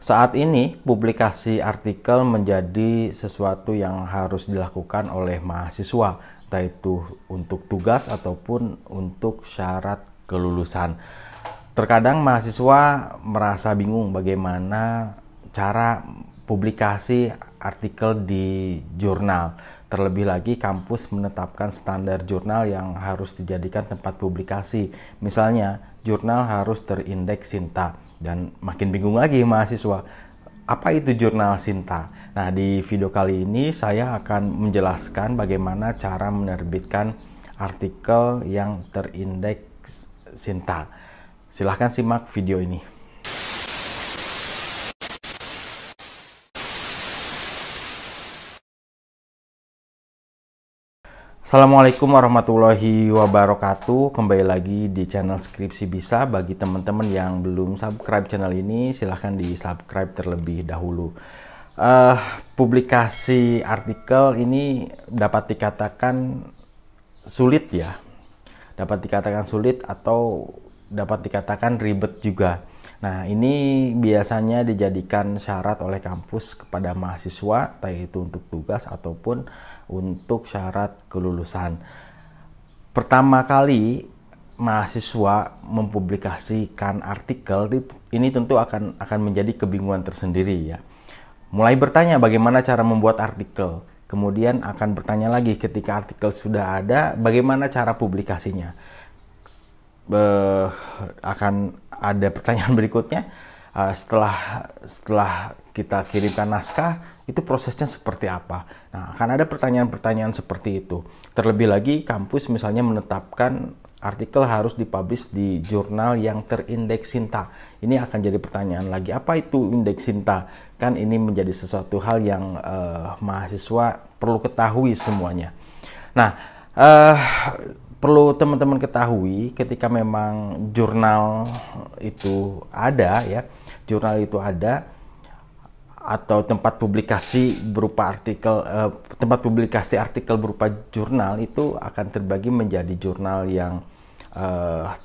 Saat ini, publikasi artikel menjadi sesuatu yang harus dilakukan oleh mahasiswa, entah itu untuk tugas ataupun untuk syarat kelulusan. Terkadang mahasiswa merasa bingung bagaimana cara publikasi artikel di jurnal. Terlebih lagi, kampus menetapkan standar jurnal yang harus dijadikan tempat publikasi. Misalnya, jurnal harus terindeks Sinta. Dan makin bingung lagi mahasiswa, apa itu jurnal Sinta? Nah, di video kali ini saya akan menjelaskan bagaimana cara menerbitkan artikel yang terindeks Sinta. Silahkan simak video ini. Assalamualaikum warahmatullahi wabarakatuh. Kembali lagi di channel Skripsi Bisa. Bagi teman-teman yang belum subscribe channel ini, silahkan di subscribe terlebih dahulu. Publikasi artikel ini dapat dikatakan sulit ya. Dapat dikatakan sulit atau dapat dikatakan ribet juga. Nah, ini biasanya dijadikan syarat oleh kampus kepada mahasiswa, baik itu untuk tugas ataupun untuk syarat kelulusan. Pertama kali mahasiswa mempublikasikan artikel ini tentu akan menjadi kebingungan tersendiri ya. Mulai bertanya bagaimana cara membuat artikel, kemudian akan bertanya lagi ketika artikel sudah ada, bagaimana cara publikasinya. Akan ada pertanyaan berikutnya, setelah kita kirimkan naskah, itu prosesnya seperti apa? Nah, akan ada pertanyaan-pertanyaan seperti itu. Terlebih lagi, kampus misalnya menetapkan artikel harus dipublish di jurnal yang terindeks Sinta. Ini akan jadi pertanyaan lagi, apa itu indeks Sinta? Kan ini menjadi sesuatu hal yang mahasiswa perlu ketahui semuanya. Nah, perlu teman-teman ketahui ketika memang jurnal itu ada ya, jurnal itu ada atau tempat publikasi berupa artikel, tempat publikasi artikel berupa jurnal itu akan terbagi menjadi jurnal yang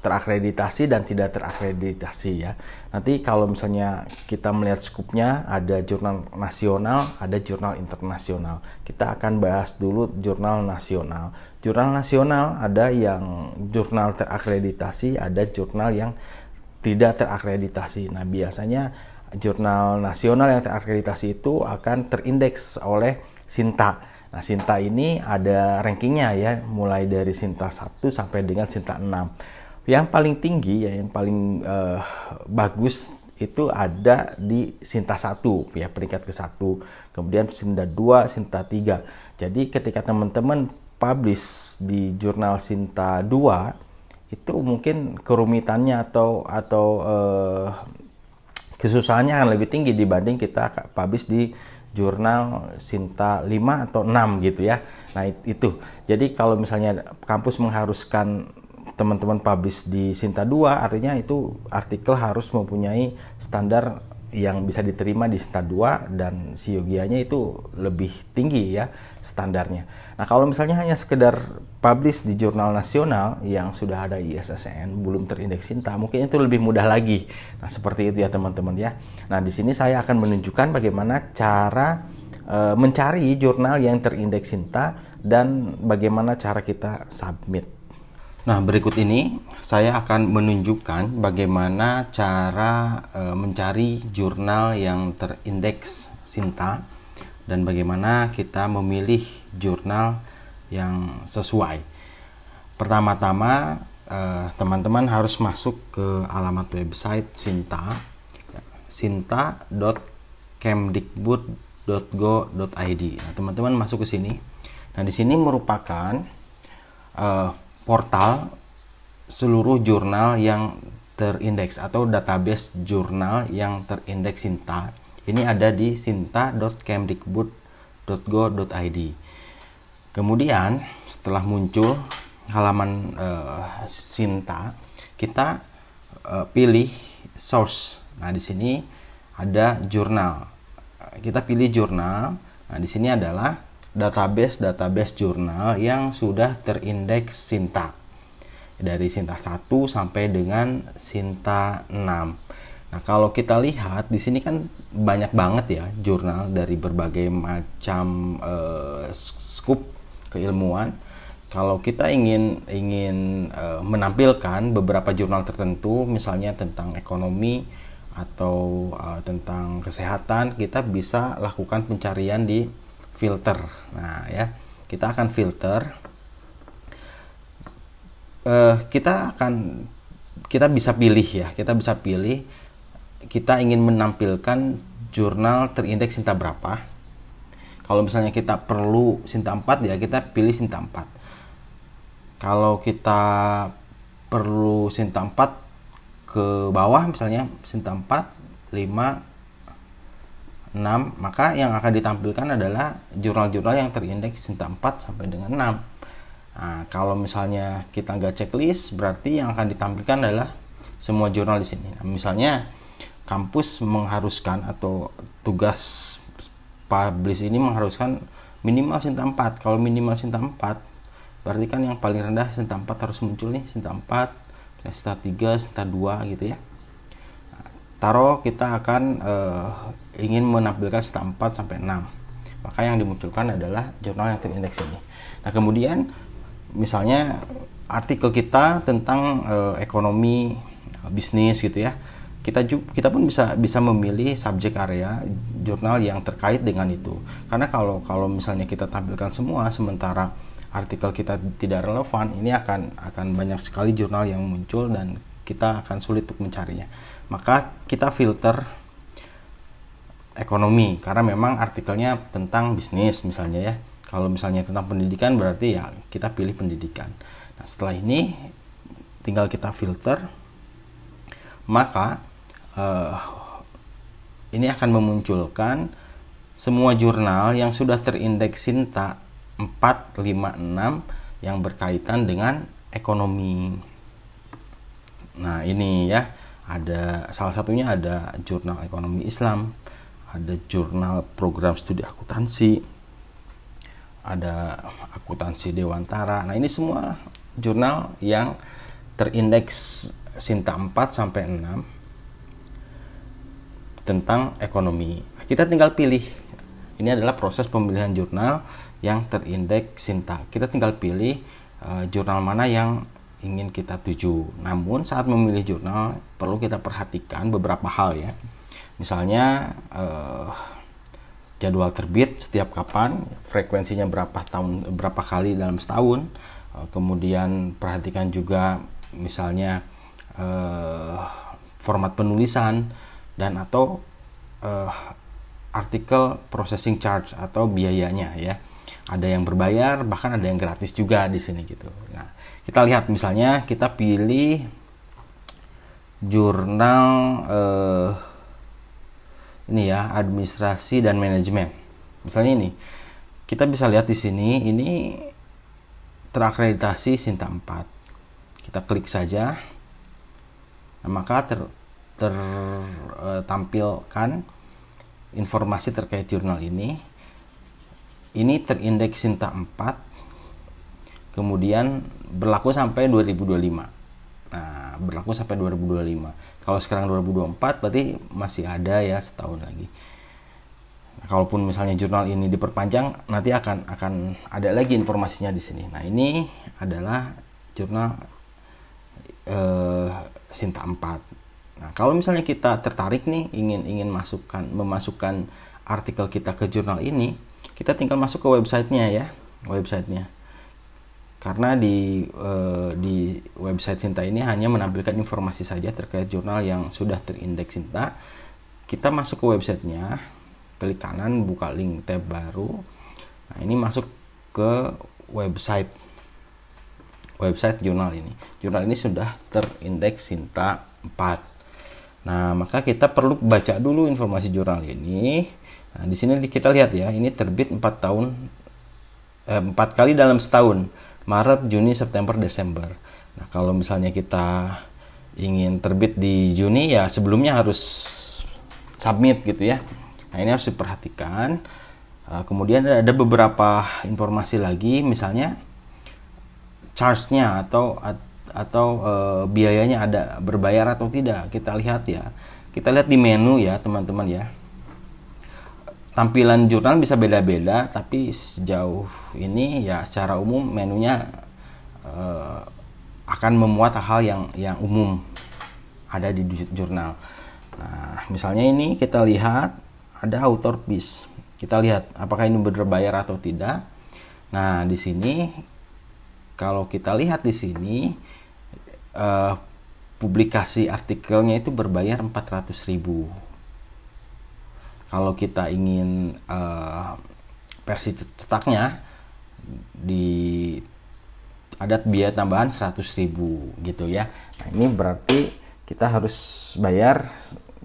terakreditasi dan tidak terakreditasi ya. Nanti kalau misalnya kita melihat skupnya, ada jurnal nasional, ada jurnal internasional. Kita akan bahas dulu jurnal nasional. Jurnal nasional ada yang jurnal terakreditasi, ada jurnal yang tidak terakreditasi. Nah, biasanya jurnal nasional yang terakreditasi itu akan terindeks oleh Sinta. Nah, Sinta ini ada rankingnya ya, mulai dari Sinta 1 sampai dengan Sinta 6. Yang paling tinggi ya, yang paling bagus itu ada di Sinta 1 ya, peringkat ke-1. Kemudian Sinta 2, Sinta 3. Jadi ketika teman-teman publish di jurnal Sinta 2, itu mungkin kerumitannya atau kesusahannya akan lebih tinggi dibanding kita publish di jurnal Sinta 5 atau 6 gitu ya. Nah, itu. Jadi kalau misalnya kampus mengharuskan teman-teman publish di Sinta 2, artinya itu artikel harus mempunyai standar yang bisa diterima di Sinta 2 dan siogianya itu lebih tinggi ya standarnya. Nah, kalau misalnya hanya sekedar publish di jurnal nasional yang sudah ada ISSN belum terindeks Sinta, mungkin itu lebih mudah lagi. Nah, seperti itu ya teman-teman ya. Nah, di sini saya akan menunjukkan bagaimana cara mencari jurnal yang terindeks Sinta dan bagaimana cara kita submit. Nah, berikut ini saya akan menunjukkan bagaimana cara mencari jurnal yang terindeks Sinta dan bagaimana kita memilih jurnal yang sesuai. Pertama-tama, teman-teman harus masuk ke alamat website Sinta, sinta.kemdikbud.go.id. Nah, teman-teman masuk ke sini. Nah, di sini merupakan portal seluruh jurnal yang terindeks atau database jurnal yang terindeks Sinta. Ini ada di sinta.kemdikbud.go.id. Kemudian setelah muncul halaman Sinta, kita pilih source. Nah, di sini ada jurnal. Kita pilih jurnal. Nah, di sini adalah database jurnal yang sudah terindeks Sinta. Dari Sinta 1 sampai dengan Sinta 6. Nah, Nah, kalau kita lihat di sini kan banyak banget ya jurnal dari berbagai macam scoop keilmuan. Kalau kita ingin menampilkan beberapa jurnal tertentu, misalnya tentang ekonomi atau tentang kesehatan, kita bisa lakukan pencarian di filter. Nah, ya, kita akan filter. Kita bisa pilih ya, kita ingin menampilkan jurnal terindeks Sinta berapa. Kalau misalnya kita perlu Sinta 4 ya kita pilih Sinta 4. Kalau kita perlu Sinta 4 ke bawah, misalnya Sinta 4, 5, 6, maka yang akan ditampilkan adalah jurnal-jurnal yang terindeks Sinta 4 sampai dengan 6. Nah, kalau misalnya kita nggak checklist, berarti yang akan ditampilkan adalah semua jurnal di sini. Nah, misalnya kampus mengharuskan atau tugas publish ini mengharuskan minimal Sinta 4. Kalau minimal Sinta 4, berarti kan yang paling rendah Sinta 4 harus muncul nih, Sinta 4, Sinta 3, Sinta 2 gitu ya. Nah, taruh kita akan ingin menampilkan Sinta 4 sampai 6. Maka yang dimunculkan adalah jurnal yang terindeks ini. Nah, kemudian misalnya artikel kita tentang ekonomi, bisnis gitu ya. Kita pun bisa memilih subjek area jurnal yang terkait dengan itu. Karena kalau misalnya kita tampilkan semua sementara artikel kita tidak relevan, ini akan banyak sekali jurnal yang muncul dan kita akan sulit untuk mencarinya. Maka kita filter ekonomi karena memang artikelnya tentang bisnis misalnya ya. Kalau misalnya tentang pendidikan berarti ya kita pilih pendidikan. Nah, setelah ini tinggal kita filter, maka ini akan memunculkan semua jurnal yang sudah terindeks Sinta 4, 5, 6 yang berkaitan dengan ekonomi. Nah, ini ya, ada salah satunya ada jurnal ekonomi Islam, ada jurnal program studi akuntansi, ada akuntansi Dewantara. Nah, ini semua jurnal yang terindeks Sinta 4 sampai 6 tentang ekonomi. Kita tinggal pilih. Ini adalah proses pemilihan jurnal yang terindeks Sinta. Kita tinggal pilih jurnal mana yang ingin kita tuju. Namun saat memilih jurnal perlu kita perhatikan beberapa hal ya. Misalnya jadwal terbit setiap kapan, frekuensinya berapa kali dalam setahun. Kemudian perhatikan juga misalnya format penulisan dan atau artikel processing charge atau biayanya ya. Ada yang berbayar, bahkan ada yang gratis juga di sini gitu. Nah, kita lihat misalnya kita pilih jurnal ini ya, administrasi dan manajemen. Misalnya ini. Kita bisa lihat di sini ini terakreditasi Sinta 4. Kita klik saja. Nah, maka tertampilkan informasi terkait jurnal ini. Ini terindeks Sinta 4, kemudian berlaku sampai 2025. Nah, berlaku sampai 2025. Kalau sekarang 2024 berarti masih ada ya setahun lagi. Nah, kalaupun misalnya jurnal ini diperpanjang, nanti akan ada lagi informasinya di sini. Nah, ini adalah jurnal Sinta 4. Nah, kalau misalnya kita tertarik nih ingin memasukkan artikel kita ke jurnal ini, kita tinggal masuk ke websitenya. Karena di website Sinta ini hanya menampilkan informasi saja terkait jurnal yang sudah terindeks Sinta. Kita masuk ke websitenya, klik kanan, buka link tab baru. Nah, ini masuk ke website jurnal ini. Jurnal ini sudah terindeks Sinta 4. Nah, maka kita perlu baca dulu informasi jurnal ini. Nah, di sini kita lihat ya, ini terbit 4 kali dalam setahun. Maret, Juni, September, Desember. Nah, kalau misalnya kita ingin terbit di Juni ya sebelumnya harus submit gitu ya. Nah, ini harus diperhatikan. Kemudian ada beberapa informasi lagi, misalnya charge-nya atau biayanya ada berbayar atau tidak. Kita lihat ya, kita lihat di menu ya teman-teman ya. Tampilan jurnal bisa beda-beda, tapi sejauh ini ya secara umum menunya akan memuat hal-hal yang umum ada di jurnal. Nah, misalnya ini kita lihat ada author piece. Kita lihat apakah ini berbayar atau tidak. Nah, di sini kalau kita lihat di sini publikasi artikelnya itu berbayar 400.000. Kalau kita ingin versi cetaknya ada biaya tambahan 100.000 gitu ya. Nah, ini berarti kita harus bayar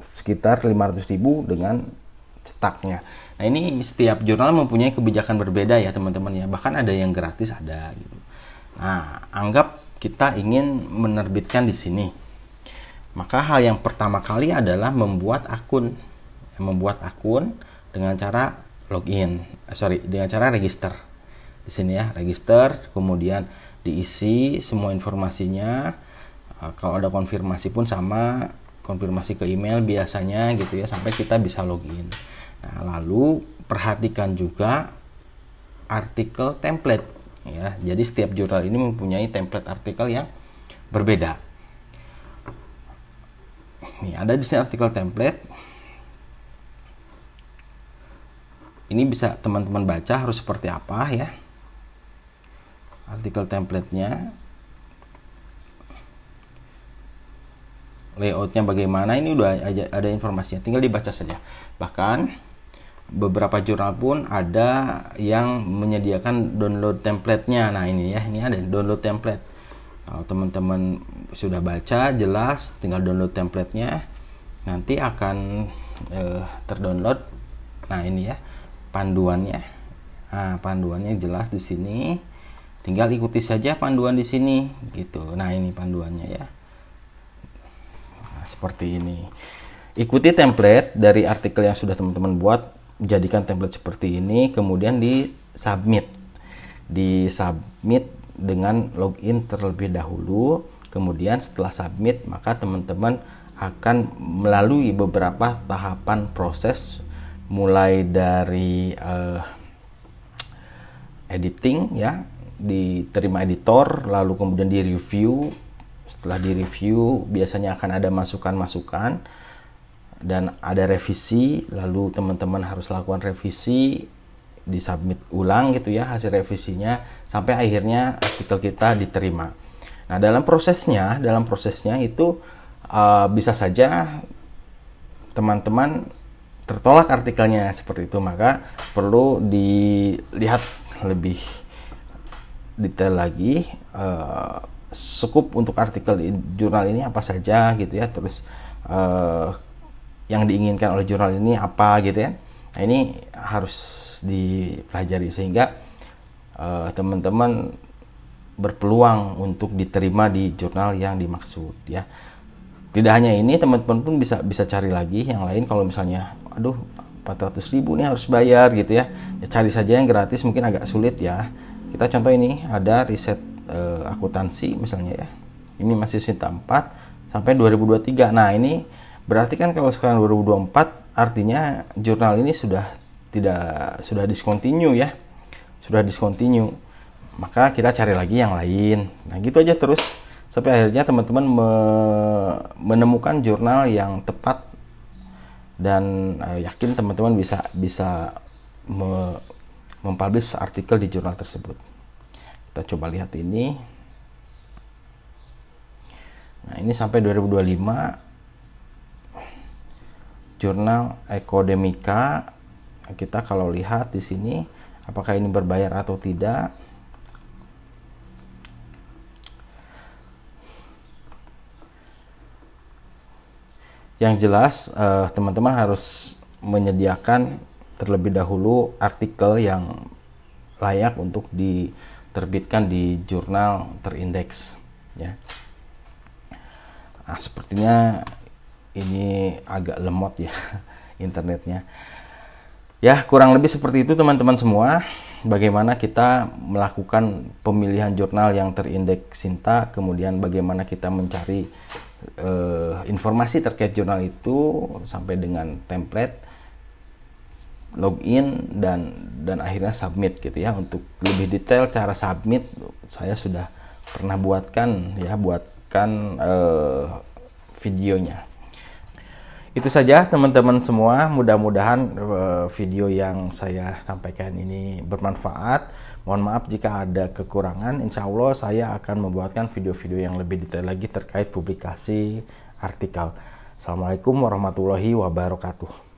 sekitar 500.000 dengan cetaknya. Nah, ini setiap jurnal mempunyai kebijakan berbeda ya teman-teman ya. Bahkan ada yang gratis ada gitu. Nah, anggap kita ingin menerbitkan di sini. Maka hal yang pertama kali adalah membuat akun dengan cara dengan cara register. Di sini ya, register, kemudian diisi semua informasinya. Kalau ada konfirmasi pun sama, konfirmasi ke email biasanya gitu ya, sampai kita bisa login. Nah, lalu perhatikan juga artikel template ya. Jadi setiap jurnal ini mempunyai template artikel yang berbeda. Nih, ada di sini artikel template. Ini bisa teman-teman baca harus seperti apa ya. Artikel template-nya. Layoutnya bagaimana, ini udah ada informasinya, tinggal dibaca saja. Bahkan beberapa jurnal pun ada yang menyediakan download template-nya. Nah, ini ya, ini ada download template. Kalau teman-teman sudah baca jelas, tinggal download template-nya, nanti akan terdownload. Nah, ini ya panduannya. Nah, panduannya jelas di sini. Tinggal ikuti saja panduan di sini gitu. Nah, ini panduannya ya. Nah, seperti ini. Ikuti template dari artikel yang sudah teman-teman buat, jadikan template seperti ini, kemudian di submit. Di submit dengan login terlebih dahulu. Kemudian setelah submit, maka teman-teman akan melalui beberapa tahapan proses, mulai dari editing ya, diterima editor, lalu kemudian di review. Setelah di review biasanya akan ada masukan-masukan dan ada revisi, lalu teman-teman harus lakukan revisi, disubmit ulang gitu ya hasil revisinya, sampai akhirnya artikel kita diterima. Nah, dalam prosesnya itu bisa saja teman-teman tertolak artikelnya seperti itu, maka perlu dilihat lebih detail lagi scope untuk artikel di jurnal ini apa saja gitu ya, terus yang diinginkan oleh jurnal ini apa gitu ya. Nah, ini harus dipelajari sehingga teman-teman berpeluang untuk diterima di jurnal yang dimaksud ya. Tidak hanya ini, teman-teman pun bisa cari lagi yang lain. Kalau misalnya aduh 400.000 nih harus bayar gitu ya, cari saja yang gratis, mungkin agak sulit ya. Kita contoh ini ada riset akuntansi misalnya ya. Ini masih Sinta 4 sampai 2023. Nah, ini berarti kan kalau sekarang 2024 artinya jurnal ini sudah discontinue ya. Sudah discontinue. Maka kita cari lagi yang lain. Nah, gitu aja terus sampai akhirnya teman-teman menemukan jurnal yang tepat, dan yakin teman-teman bisa mempublish artikel di jurnal tersebut. Kita coba lihat ini. Nah, ini sampai 2025 jurnal Ecodemica. Kita kalau lihat di sini apakah ini berbayar atau tidak. Yang jelas teman-teman harus menyediakan terlebih dahulu artikel yang layak untuk diterbitkan di jurnal terindeks ya. Nah, sepertinya ini agak lemot ya internetnya. Ya, kurang lebih seperti itu teman-teman semua. bagaimana kita melakukan pemilihan jurnal yang terindeks Sinta, kemudian bagaimana kita mencari informasi terkait jurnal itu sampai dengan template, login dan akhirnya submit gitu ya. Untuk lebih detail cara submit saya sudah pernah buatkan videonya. Itu saja teman-teman semua, mudah-mudahan video yang saya sampaikan ini bermanfaat. Mohon maaf jika ada kekurangan. Insya Allah saya akan membuatkan video-video yang lebih detail lagi terkait publikasi artikel. Assalamualaikum warahmatullahi wabarakatuh.